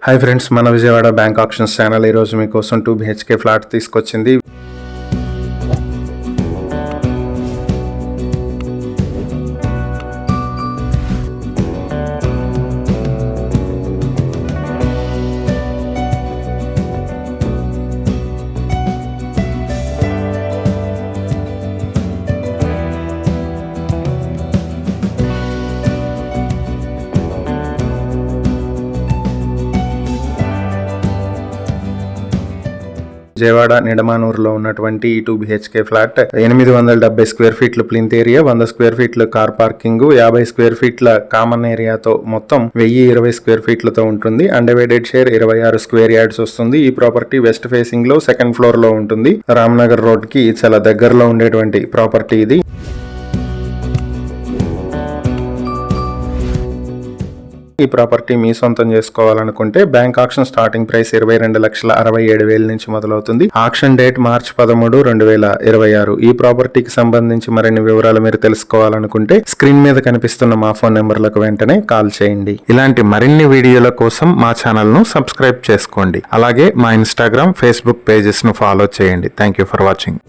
Hi friends, మన Vijayawada bank options channel ఈరోజు మీకోసం 2 BHK ఫ్లాట్ తీసుకొచ్చింది. విజయవాడ నిడమానూరులో ఉన్నటువంటి ఈ 2 BHK ఫ్లాట్ 870 స్క్వేర్ ఫీట్లు ప్లింత్ ఏరియా, 100 స్క్వేర్ ఫీట్లు కార్ పార్కింగ్, 50 స్క్వేర్ ఫీట్ల కామన్ ఏరియాతో మొత్తం 1020 స్క్వేర్ ఫీట్లతో ఉంటుంది. అన్డివైడెడ్ షేర్ 26 స్క్వేర్ యార్డ్స్ వస్తుంది. ఈ ప్రాపర్టీ వెస్ట్ ఫేసింగ్ లో సెకండ్ ఫ్లోర్ లో ఉంటుంది. రామ్నగర్ రోడ్ కి చాలా దగ్గరలో ఉండేటువంటి ప్రాపర్టీ ఇది. ఈ ప్రాపర్టీ మీ సొంతం చేసుకోవాలనుకుంటే బ్యాంక్ ఆక్షన్ స్టార్టింగ్ ప్రైస్ 22,67,000 నుంచి మొదలవుతుంది. Auction date March 13, 2026. ఈ ప్రాపర్టీకి సంబంధించి మరిన్ని వివరాలు మీరు తెలుసుకోవాలనుకుంటే స్క్రీన్ మీద కనిపిస్తున్న మా ఫోన్ నెంబర్లకు వెంటనే కాల్ చేయండి. ఇలాంటి మరిన్ని వీడియోల కోసం మా ఛానల్ ను సబ్స్క్రైబ్ చేసుకోండి. అలాగే మా ఇన్స్టాగ్రామ్, ఫేస్బుక్ పేజెస్ ను ఫాలో చేయండి. Thank you for watching.